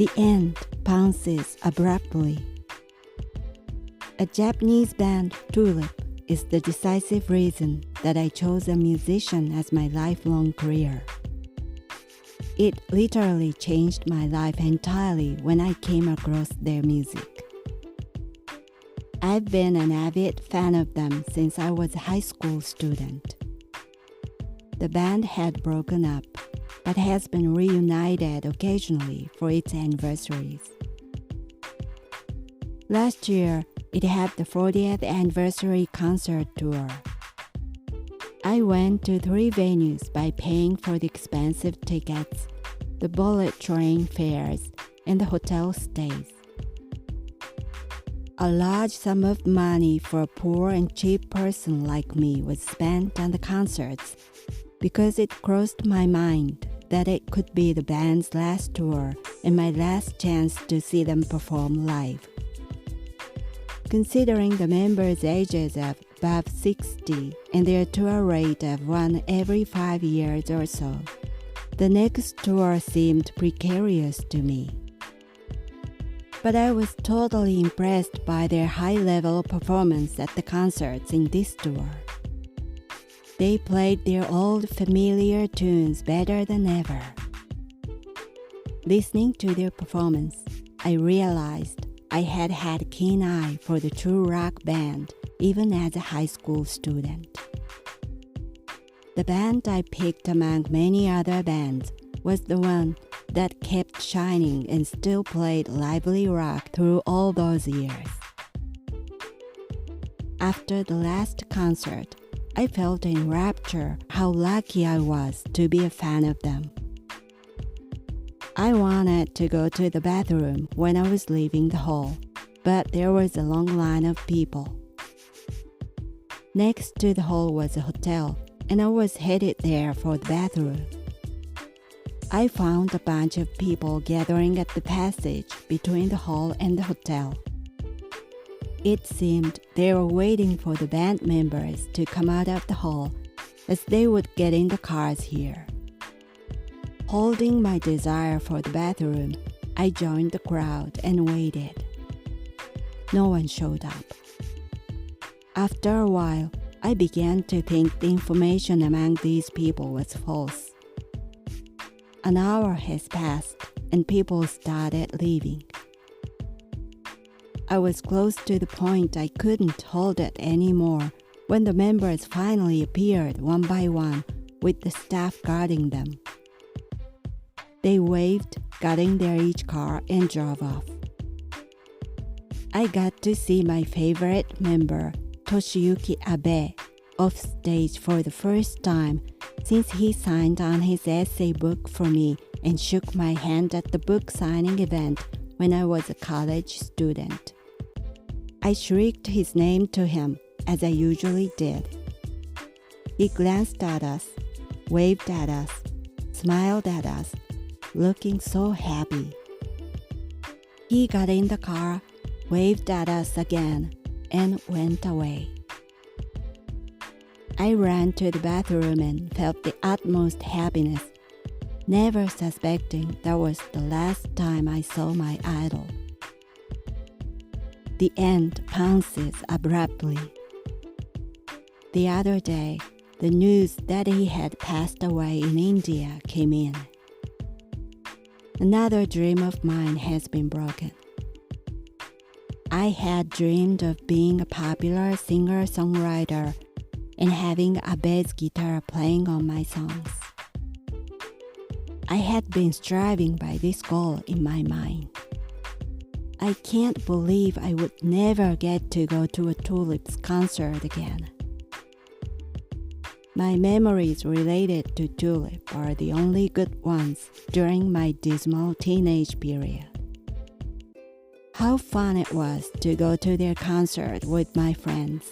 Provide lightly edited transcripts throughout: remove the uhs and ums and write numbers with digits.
The end pounces abruptly. A Japanese band, Tulip, is the decisive reason that I chose a musician as my lifelong career. It literally changed my life entirely when I came across their music. I've been an avid fan of them since I was a high school student. The band had broken up, but has been reunited occasionally for its anniversaries. Last year, it had the 40th anniversary concert tour. I went to 3 venues by paying for the expensive tickets, the bullet train fares, and the hotel stays. A large sum of money for a poor and cheap person like me was spent on the concerts because it crossed my mind that it could be the band's last tour and my last chance to see them perform live. Considering the members' ages of above 60 and their tour rate of one every 5 years or so, the next tour seemed precarious to me. But I was totally impressed by their high-level performance at the concerts in this tour. They played their old familiar tunes better than ever. Listening to their performance, I realized I had had a keen eye for the true rock band even as a high school student. The band I picked among many other bands was the one that kept shining and still played lively rock through all those years. After the last concert, I felt in rapture how lucky I was to be a fan of them. I wanted to go to the bathroom when I was leaving the hall, but there was a long line of people. Next to the hall was a hotel, and I was headed there for the bathroom. I found a bunch of people gathering at the passage between the hall and the hotel. It seemed they were waiting for the band members to come out of the hall as they would get in the cars here. Holding my desire for the bathroom, I joined the crowd and waited. No one showed up. After a while, I began to think the information among these people was false. An hour has passed and people started leaving. I was close to the point I couldn't hold it anymore when the members finally appeared one by one with the staff guarding them. They waved, got in their each car, and drove off. I got to see my favorite member, Toshiyuki Abe, off stage for the first time since he signed on his essay book for me and shook my hand at the book signing event when I was a college student. I shrieked his name to him, as I usually did. He glanced at us, waved at us, smiled at us, looking so happy. He got in the car, waved at us again, and went away. I ran to the bathroom and felt the utmost happiness, never suspecting that was the last time I saw my idol. The end pounces abruptly. The other day, the news that he had passed away in India came in. Another dream of mine has been broken. I had dreamed of being a popular singer-songwriter and having a bass guitar playing on my songs. I had been striving by this goal in my mind. I can't believe I would never get to go to a Tulip's concert again. My memories related to Tulip are the only good ones during my dismal teenage period. How fun it was to go to their concert with my friends.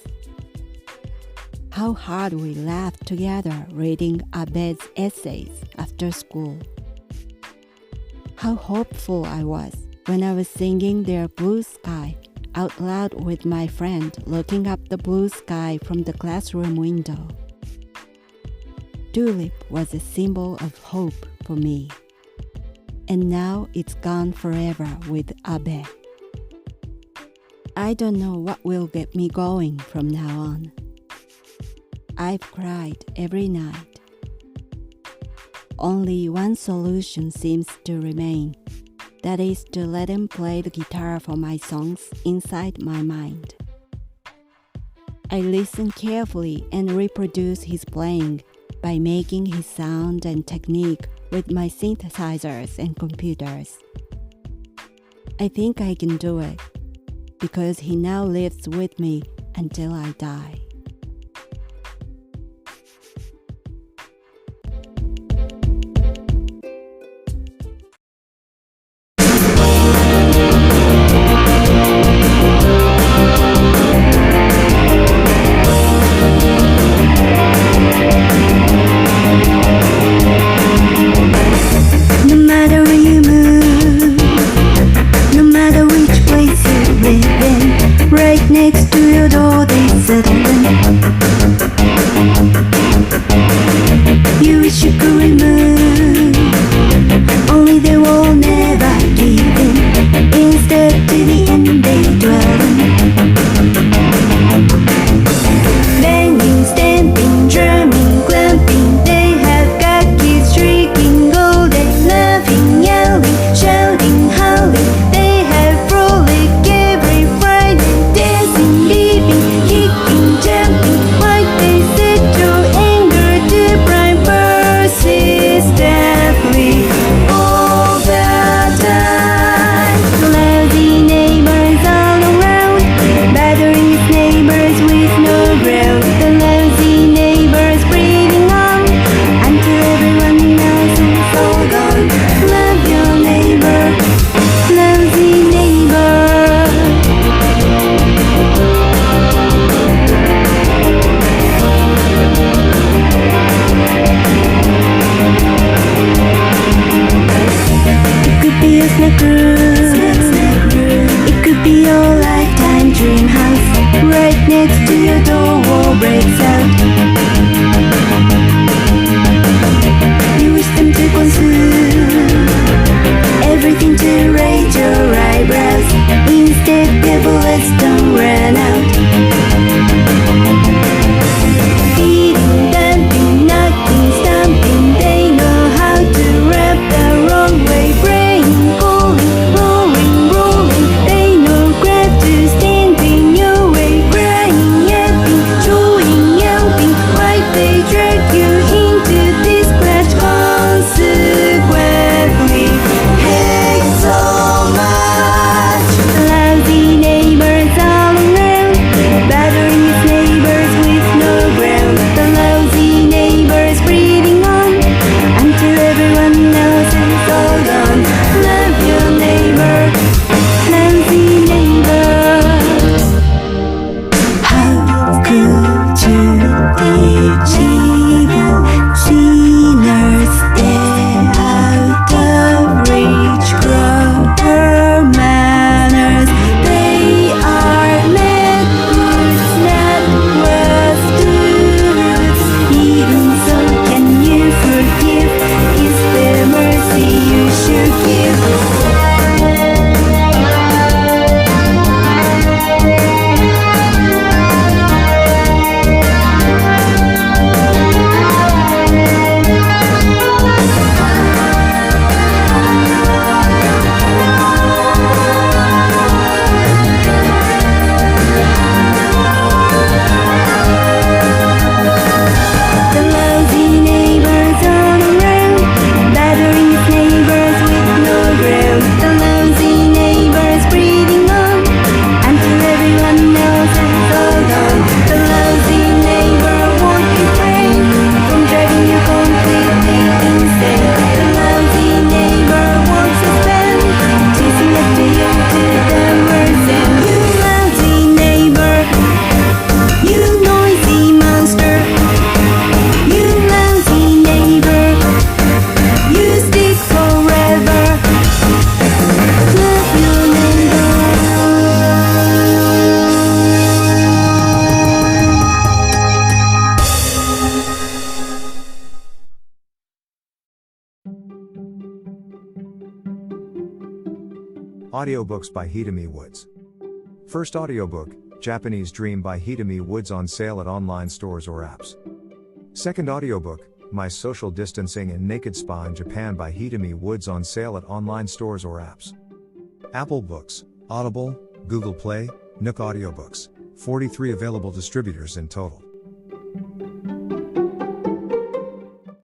How hard we laughed together reading Abed's essays after school. How hopeful I was when I was singing their Blue Sky out loud with my friend looking up the blue sky from the classroom window. Tulip was a symbol of hope for me. and now it's gone forever with avid. I don't know what will get me going from now on. I've cried every night. Only one solution seems to remain. That is to let him play the guitar for my songs inside my mind. I listen carefully and reproduce his playing by making his sound and technique with my synthesizers and computers. I think I can do it because he now lives with me until I die. No matter where you move, no matter which place you live in, right next to your door they settle in. Audiobooks by Hidemi Woods. First audiobook, Japanese Dream by Hidemi Woods, on sale at online stores or apps. Second audiobook, My Social Distancing and Naked Spa in Japan by Hidemi Woods, on sale at online stores or apps. Apple Books, Audible, Google Play, Nook Audiobooks, 43 available distributors in total.